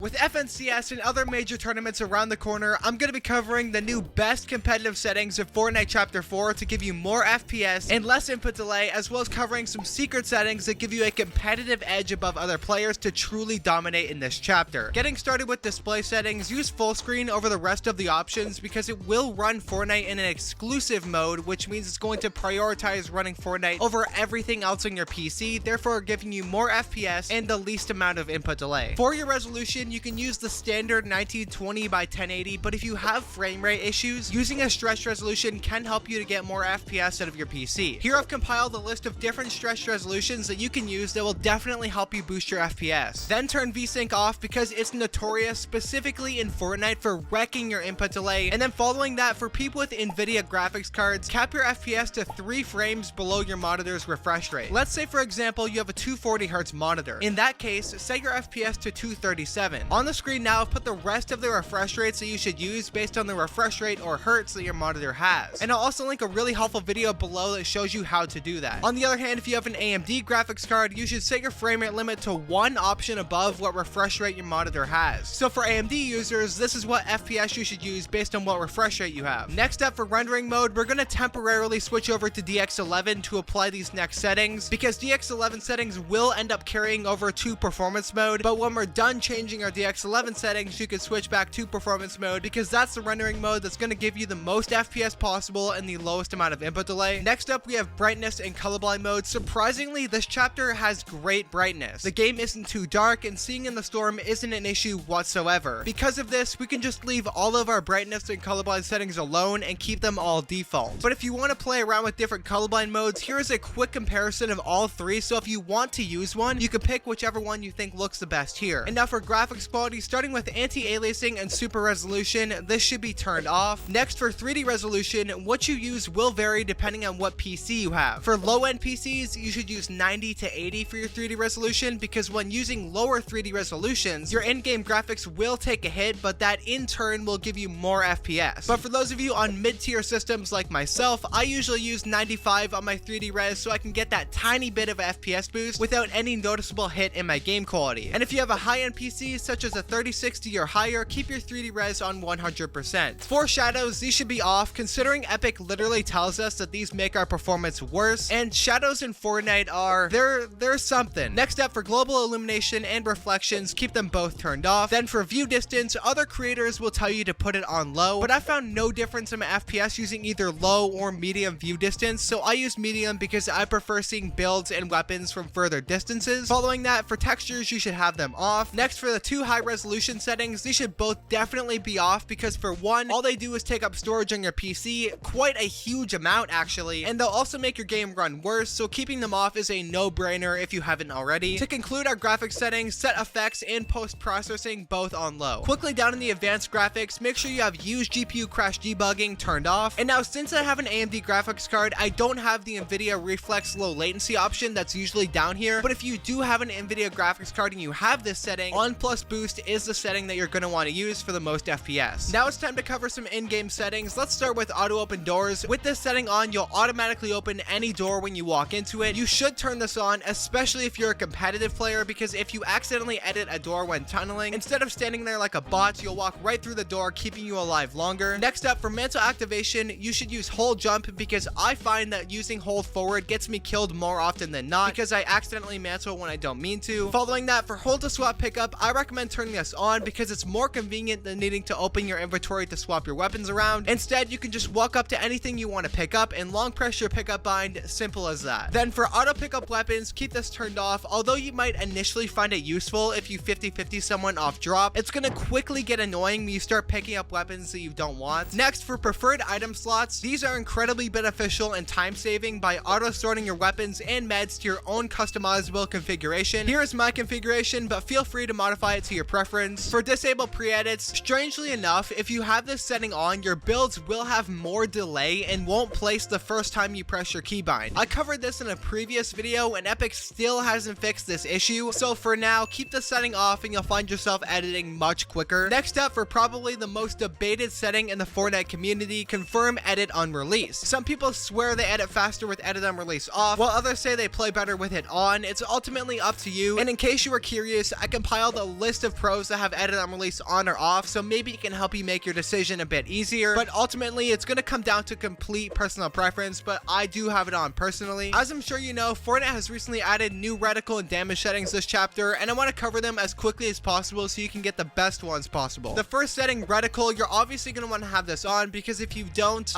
With FNCS and other major tournaments around the corner, I'm going to be covering the new best competitive settings of Fortnite Chapter 4 to give you more FPS and less input delay, as well as covering some secret settings that give you a competitive edge above other players to truly dominate in this chapter. Getting started with display settings, use full screen over the rest of the options because it will run Fortnite in an exclusive mode, which means it's going to prioritize running Fortnite over everything else on your PC, therefore giving you more FPS and the least amount of input delay. For your resolution, you can use the standard 1920 by 1080, but if you have frame rate issues, using a stretched resolution can help you to get more FPS out of your PC. Here I've compiled a list of different stretched resolutions that you can use that will definitely help you boost your FPS. Then turn VSync off because it's notorious, specifically in Fortnite, for wrecking your input delay. And then following that, for people with NVIDIA graphics cards, cap your FPS to 3 frames below your monitor's refresh rate. Let's say, for example, you have a 240Hz monitor. In that case, set your FPS to 237. On the screen now, I've put the rest of the refresh rates that you should use based on the refresh rate or hertz that your monitor has. And I'll also link a really helpful video below that shows you how to do that. On the other hand, if you have an AMD graphics card, you should set your frame rate limit to 1 option above what refresh rate your monitor has. So for AMD users, this is what FPS you should use based on what refresh rate you have. Next up, for rendering mode, we're going to temporarily switch over to DX11 to apply these next settings, because DX11 settings will end up carrying over to performance mode, but when we're done changing our DX11 settings, you can switch back to performance mode because that's the rendering mode that's going to give you the most FPS possible and the lowest amount of input delay. Next up, we have brightness and colorblind mode. Surprisingly, this chapter has great brightness. The game isn't too dark and seeing in the storm isn't an issue whatsoever. Because of this, we can just leave all of our brightness and colorblind settings alone and keep them all default. But if you want to play around with different colorblind modes, here is a quick comparison of all 3, so if you want to use one, you can pick whichever one you think looks the best here. And now for graphics quality, starting with anti-aliasing and super resolution, this should be turned off. Next, for 3D resolution, what you use will vary depending on what PC you have. For low-end PCs, you should use 90 to 80 for your 3D resolution, because when using lower 3D resolutions, your in-game graphics will take a hit, but that in turn will give you more FPS. But for those of you on mid-tier systems like myself, I usually use 95 on my 3D res so I can get that tiny bit of FPS boost without any noticeable hit in my game quality. And if you have a high-end PC such as a 3060 or higher, keep your 3D res on 100%. For shadows, these should be off, considering Epic literally tells us that these make our performance worse, and shadows in Fortnite are, they're something. Next up, for global illumination and reflections, keep them both turned off. Then for view distance, other creators will tell you to put it on low, but I found no difference in my FPS using either low or medium view distance, so I use medium because I prefer seeing builds and weapons from further distances. Following that, for textures, you should have them off. Next, for the 2 high resolution settings, these should both definitely be off because, for one, all they do is take up storage on your PC, quite a huge amount actually, and they'll also make your game run worse, so keeping them off is a no-brainer if you haven't already. To conclude our graphics settings, set effects and post-processing both on low. Quickly down in the advanced graphics, make sure you have use GPU crash debugging turned off. And now, since I have an AMD graphics card, I don't have the NVIDIA Reflex low latency option that's usually down here, but if you do have an NVIDIA graphics card and you have this setting, on plus boost is the setting that you're going to want to use for the most FPS. Now it's time to cover some in-game settings. Let's start with auto open doors. With this setting on, you'll automatically open any door when you walk into it. You should turn this on, especially if you're a competitive player, because if you accidentally edit a door when tunneling, instead of standing there like a bot, you'll walk right through the door, keeping you alive longer. Next up, for mantle activation, you should use hold jump, because I find that using hold forward gets me killed more often than not, because I accidentally mantle when I don't mean to. Following that, for hold to swap pickup, I recommend turning this on because it's more convenient than needing to open your inventory to swap your weapons around. Instead, you can just walk up to anything you want to pick up and long press your pickup bind, simple as that. Then for auto pickup weapons, keep this turned off. Although you might initially find it useful if you 50-50 someone off drop, it's gonna quickly get annoying when you start picking up weapons that you don't want. Next, for preferred item slots, these are incredibly beneficial and time saving by auto sorting your weapons and meds to your own customizable configuration. Here is my configuration, but feel free to modify it to your preference. For disable pre-edits, strangely enough, if you have this setting on, your builds will have more delay and won't place the first time you press your keybind. I covered this in a previous video and Epic still hasn't fixed this issue, so for now, keep the setting off and you'll find yourself editing much quicker. Next up, for probably the most debated setting in the Fortnite community, confirm edit on release. Some people swear they edit faster with edit on release off, while others say they play better with it on. It's ultimately up to you, and in case you were curious, I compiled a list list of pros that have edit on release on or off, so maybe it can help you make your decision a bit easier, but ultimately it's going to come down to complete personal preference, but I do have it on personally. As I'm sure you know, Fortnite has recently added new reticle and damage settings this chapter, and I want to cover them as quickly as possible so you can get the best ones possible. The first setting, reticle, you're obviously going to want to have this on, because if you don't,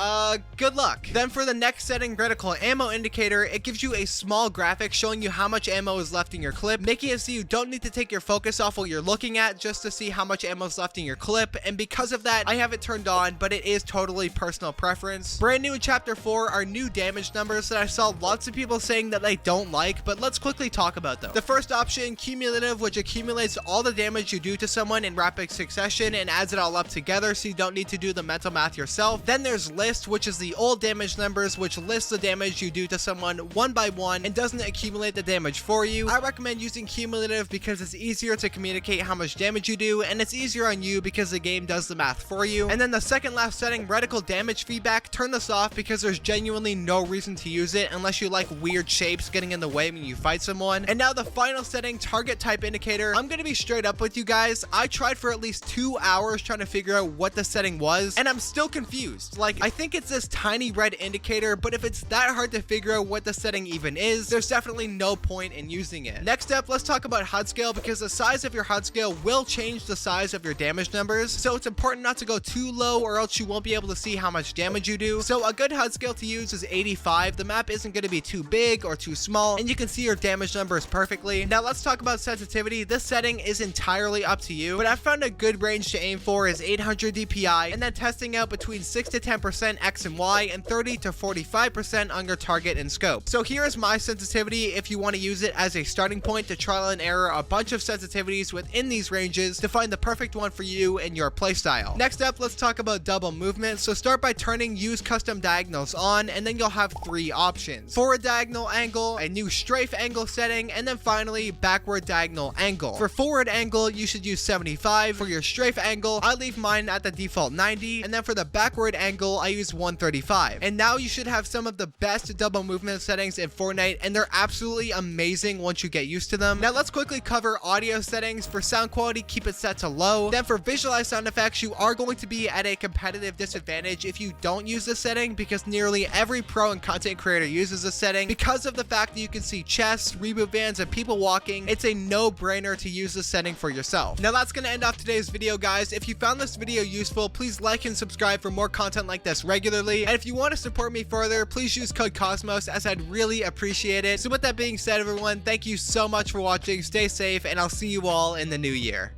good luck. Then for the next setting, reticle ammo indicator, it gives you a small graphic showing you how much ammo is left in your clip, making it so you don't need to take your focus off what you're looking at just to see how much ammo is left in your clip, and because of that, I have it turned on, but it is totally personal preference. Brand new in chapter 4 are new damage numbers that I saw lots of people saying that they don't like, but let's quickly talk about them. The first option, cumulative, which accumulates all the damage you do to someone in rapid succession and adds it all up together so you don't need to do the mental math yourself. Then there's list, which is the old damage numbers, which lists the damage you do to someone one by one and doesn't accumulate the damage for you. I recommend using cumulative because it's easier to communicate how much damage you do, and it's easier on you because the game does the math for you. And then the second last setting, reticle damage feedback, turn this off because there's genuinely no reason to use it unless you like weird shapes getting in the way when you fight someone. And now the final setting, target type indicator. I'm gonna be straight up with you guys. I tried for at least 2 hours trying to figure out what the setting was, and I'm still confused. Like, I think it's this tiny red indicator, but if it's that hard to figure out what the setting even is, there's definitely no point in using it. Next up, let's talk about HUD scale, because the size of your HUD scale will change the size of your damage numbers, so it's important not to go too low or else you won't be able to see how much damage you do. So a good HUD scale to use is 85. The map isn't going to be too big or too small, and you can see your damage numbers perfectly. Now let's talk about sensitivity. This setting is entirely up to you, but I found a good range to aim for is 800 DPI, and then testing out between 6 to 10% X and Y and 30 to 45% on your target and scope. So here is my sensitivity if you want to use it as a starting point to trial and error a bunch of sensitivities within these ranges to find the perfect one for you and your playstyle. Next up, let's talk about double movement. So start by turning use custom diagonals on, and then you'll have 3 options: forward diagonal angle, a new strafe angle setting, and then finally backward diagonal angle. For forward angle, you should use 75. For your strafe angle, I leave mine at the default 90, and then for the backward angle, I use 135. And now you should have some of the best double movement settings in Fortnite, and they're absolutely amazing once you get used to them. Now let's quickly cover audio settings. For sound quality, keep it set to low. Then for visualized sound effects, you are going to be at a competitive disadvantage if you don't use this setting, because nearly every pro and content creator uses this setting. Because of the fact that you can see chests, reboot vans, and people walking, it's a no-brainer to use this setting for yourself. Now that's going to end off today's video, guys. If you found this video useful, please like and subscribe for more content like this regularly. And if you want to support me further, please use code Cozmos, as I'd really appreciate it. So with that being said, everyone, thank you so much for watching. Stay safe, and I'll see you all in the new year.